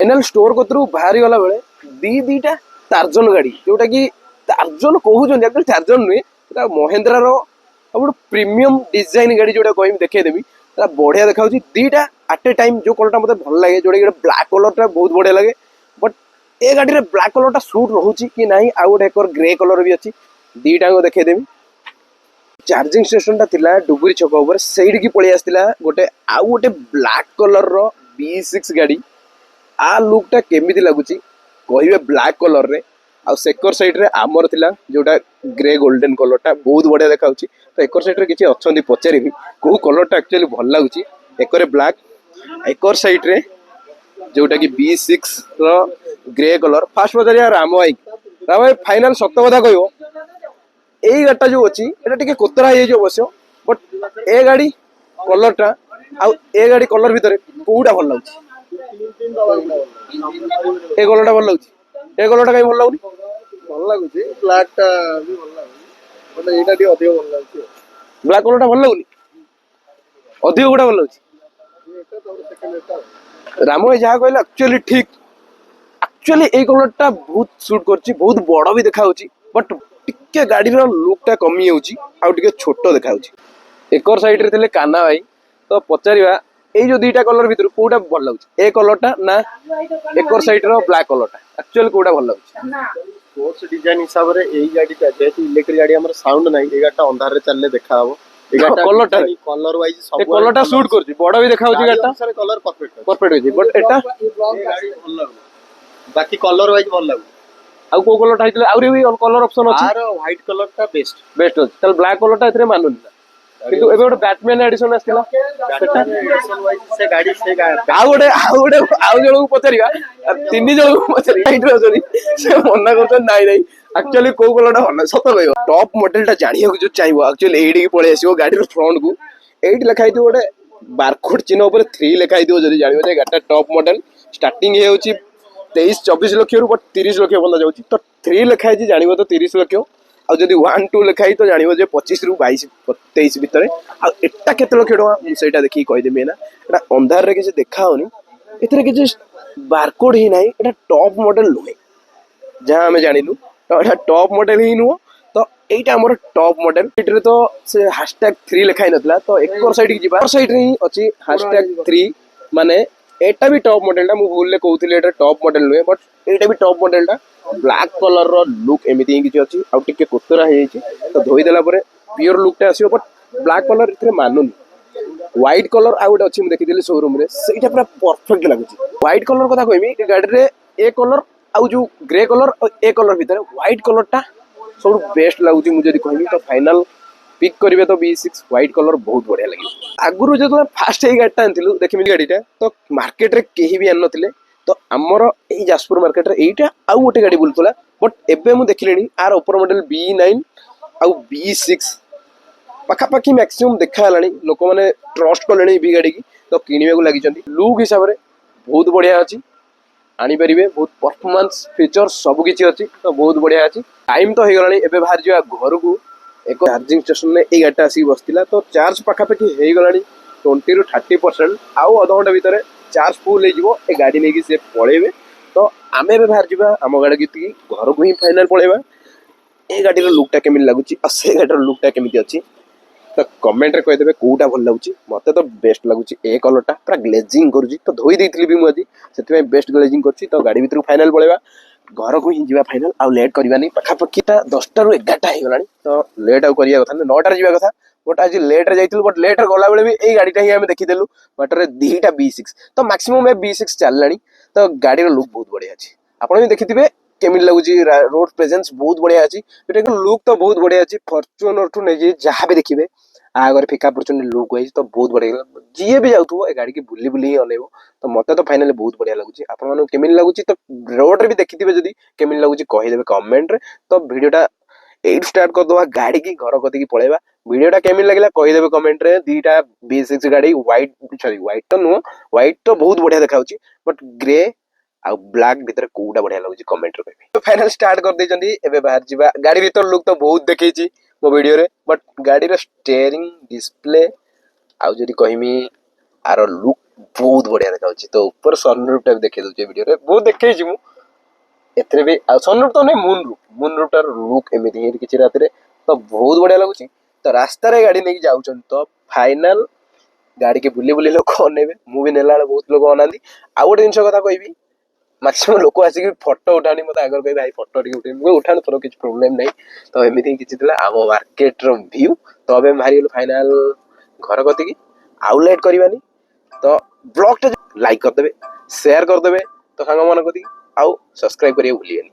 Final store कतरू बाहरी गला बेले दीटा टार्जन गाड़ी जोटा कि टार्जन कहउछन एक्चुअली टार्जन नुहे महिंद्रा रो गोटे प्रीमियम डिजाइन गाड़ी जोटा कहमी देखदेवी बढ़िया देखा दीटा आट ए टाइम जो कलर मतलब भल लगे जोटा ब्लैक कलर बहुत बढ़िया लगे बट ए गाड़ी रे ब्लैक कलर सूट रोचे कि नहीं आउ गोटे एक ग्रे कलर भी अच्छी दीटा देखदेवी चार्जिंग स्टेशन टा डुबुरी छक ऊपर से पलि आसला गोटे आउ गोटे ब्लैक कलर रो B6 गाड़ी आ लुक टा केमिति लगुची कहिबे ब्लैक कलर रे आ सेकर साइड रे आमर थिला जोटा ग्रे गोल्डन कलर टा बहुत बढ़िया देखाउची तो एकर साइड रे किछि अछंदी पचारिबी को कलर टा एक्चुअली भल लागुची एकरे ब्लैक एकर साइड रे जोटा कि B6 रो ग्रे कलर फास्ट पचारिया राम भाई फाइनल सत्य कथा कहबो एई गाटा जो अछि एटा टिके कोतरा हे जो अवश्य बट ए गाड़ी कलर टा आ ए गाड़ी कलर भीतर कोउटा भल लागुची ए कलर टा भल लागुची ए कलर टा काई भल लागुनी भल लागुची ब्लैक टा भी भल लागुची मतलब एटा टी अधिक भल लागुची ब्लैक कलर टा भल लागुनी अधिक गुडा भल लागुची एटा तो सेकंड एटा राम भाई जहाँ कहले एक्चुअली ठीक एक्चुअली ए कलर टा बहुत सूट करची बहुत बड़ भी देखा होची बट टिके गाड़ी रो लुक टा कमी होची आ टिके छोटो देखा होची एकर साइड रे थिले काना भाई तो पचारिबा ए जो दीटा कलर भीतर कोउटा भल लागुची ए कलर टा ना एकर साइड रो ब्लैक कलर टा एक्चुअली कोउटा भल लागुची स्पोर्ट्स डिजाइन हिसाब रे एई गाड़ी टा जेतु इलेक्ट्रिक गाड़ी हमर साउंड नाही ए गाटा अंधार रे चलले देखा हबो ए गाटा कलर टा कलर वाइज सब ए कलर टा सूट करची बड़ भी देखा होची गाटा सारे कलर परफेक्ट परफेक्ट होची बट एटा ए गाड़ी भल लागु बाकी कलर वाइज भल लागु आ को कलर टा हितले आउरी भी कलर ऑप्शन अछि आर व्हाइट कलर टा बेस्ट अछि तल ब्लैक कलर टा इतरे मानुनी किंतु एबे गोटे बैटमैन एडिशन आस्थिला सेटा एडिशन वाइज से गाड़ी आउ जण पचारिबा तीन जण पचारिबा हाइट अछनी से मना करछन नाइ नाइ एक्चुअली को कलरटा भल सत कहयो टॉप मॉडल टा जानिया जो चाहिबो एक्चुअली एडी की पळे आसीबो गाडी रो फ्रंट को 8 लिखाई दियो गोटे बारकोड चिन्ह ऊपर 3 लिखाई दियो जदी जानिबो जे गाटा टॉप मॉडल स्टार्टिंग हे होची 23-24 लाख रु बट 30 लाख बंदा जाउची तो 3 लिखाई जी जानिबो तो 30 लाख आ जदी 1-2 लिखाई तो जानिबो जे 25 रु 22-23 भितरे आ एटा केते लाख टका मु सेटा देखि कहि देबे ना एटा अंधार रे किछ देखा होनी एतरे किछ बारकोड ही नाही एटा टॉप मॉडल नुहे जहां हमें जानिलु तो एटा टॉप मॉडल ही नुहो तो एटा हमर टॉप मॉडल एटरे तो से #3 लिखाई नथला तो एकर साइड की जिबा साइड रे ही अछि #3 माने एटा भी टॉप मॉडल टा मु भूल ले कहउथिले एटा टॉप मॉडल नुहे बट एटा भी टॉप मॉडल टा ब्लैक कलर रो लुक एमिति ही किछ अछि आ टिके कोतरा हे छि तो धोई देला परे प्योर लुक टा आसीबो बट ब्लैक कलर इतरे मानुनी व्हाइट कलर आ गोटे अछि मु देखिदिले शोरूम रे सेटा पूरा परफेक्ट लागुछि व्हाइट कलर कथा कहमी ए गाडी रे ए कलर आ जो ग्रे कलर और ए कलर भीतर व्हाइट कलर टा सब बेस्ट लागुछि मु जदी कहमी तो फाइनल पिक करिवे तो B6 व्हाइट कलर बहुत बढ़िया लागि आगुरु जतो फास्ट ए गाडी टा आनथिलु देखिमी गाडीटा तो मार्केट रे केही भी आन नथिले तो आमर ए जाजपुर मार्केट रे एटा आउ गोटे गाडी बुलतला बट एबे मु देखिलेनी आर ऊपर मॉडल B9 आउ B6 पाखा पाखी मैक्सिमम देखा हलानी लोक माने ट्रस्ट करलेनी भी गाडी की तो किनिबे को लागि चंदी लुक हिसाब रे बहुत बढ़िया अछि आनी परिबे बहुत परफॉर्मेंस फीचर सब किछि अछि तो बहुत बढ़िया अछि टाइम तो हे गलानी एबे बाहर जिया घर को एक चार्जिंग स्टेशन में ए गाटा आसी बसतिला तो चार्ज पाखा पाखी हे गलानी 20 ରୁ 30% आउ आधा घंटा भीतर चार्ज फुल हे जिवो ए गाडी नेकी से पळेबे तो आमे बे बाहर जिबा हम गाडी की घर को ही फाइनल पळेबा ए गाडी रो लुक टा केमिन लागुची आ से गाडी रो लुक टा केमिति अछि तो कमेंट रे कहि देबे कोउटा भल लागुची मते तो बेस्ट लागुची ए कलर टा पूरा ग्लेजिंग करूची तो धोई देइतली भी मु आदि सेति बेस्ट ग्लेजिंग करची तो गाडी भीतर फाइनल पळेबा घर को ही जीवा फाइनल आ लेट करबा नहीं पाखा पखीटा 10टा रु 11टा हे गलानी तो लेट आ करिया कथा 9टा रे जीवा कथा बट आज लेट रे जाइतिल बट लेट रे गला बेले भी ए गाडीटा ही हम देखि देलु बट रे दीटा B6 तो मैक्सिमम ए B6 चललानी तो गाडी रो लुक बहुत बढ़िया अछि आपण भी देखिथिबे केमिन लागुची रोड प्रेजेंस बहुत बढ़िया अछि एटा को लुक तो बहुत बढ़िया अछि फॉर्च्यूनर टू नै जे जहां भी देखिबे आगर फिका परचुन लुक वाइज तो बहुत बढ़िया जीए भी जाउथो ए गाडी की बुली बुली ही अनेबो तो मते तो फाइनली बहुत बढ़िया लागुची आपण मानु केमिन लागुची तो रोड रे भी देखिथिबे जदी केमिन लागुची कहि देबे कमेंट रे तो वीडियोटा 8 स्टार्ट कर दवा गाडी की घर कति की पळेबा वीडियोटा केमिन लागिला कहि देबे कमेंट रे दीटा B6 गाडी व्हाइट तो नो व्हाइट तो बहुत बढ़िया देखाउची बट ग्रे आ ब्लैक भीतर कोउटा बढ़िया लागुची कमेंट रे कहबे तो फाइनल स्टार्ट कर देचंदी एबे बाहर जिबा गाडी भीतर लुक तो बहुत देखैची मो वीडियो रे बट गाडी रो स्टीयरिंग डिस्प्ले आ जदी कहमी आरो लुक ବହୁତ ବଢିଆ ଦେଖାଯାଉଛି। ତ ଉପର ସନରୁଫ ଟା ବି ଦେଖେଇ ଦଉଛି ଭିଡିଓରେ, ବହୁତ ଦେଖେଇଛି ମୁଁ ଏଥିରେ ବି। ଆଉ ସନରୁଫ ତ ନାହିଁ, ମୁନ ରୁଫ ଟାର ଲୁକ୍ ଏମିତି ହିଁ କିଛି ରାତିରେ ତ ବହୁତ ବଢିଆ ଲାଗୁଛି। ତ ରାସ୍ତାରେ ଗାଡି ନେଇକି ଯାଉଛନ୍ତି ତ ଫାଇନାଲ ଗାଡିକି ବୁଲି ବୁଲି ଲୋକ ଅନେଇବେ, ମୁଁ ବି ନେଲା ବେଳେ ବହୁତ ଲୋକ ଅନାନ୍ତି। ଆଉ ଗୋଟେ ଜିନିଷ କଥା କହିବି, ମାକ୍ସିମମ୍ ଲୋକ ଆସିକି ଫଟୋ ଉଠାଣି ମତେ ଆଗରୁ କହିବେ ଭାଇ ଫଟୋ ଟିକେ ଉଠେଇବି, ମୁଁ ଉଠାଣି ତୋର କିଛି ପ୍ରୋବ୍ଲେମ ନାହିଁ। ତ ଏମିତି ହିଁ କିଛି ଥିଲା ଆମ ମାର୍କେଟ ର ଭିଉ। ତ ଏବେ ବାହାରିଗଲୁ ଫାଇନାଲ ଘର କତିକି, ଆଉ ଲେଟ୍ କରିବାନି। ତ ବ୍ଲଗ ଟା ଲାଇକ୍ କରିଦେବେ, ସେୟାର କରିଦେବେ ତ ସାଙ୍ଗମାନଙ୍କ କତିକି, ଆଉ ସବସ୍କ୍ରାଇବ କରିବାକୁ ଭୁଲିବେନି।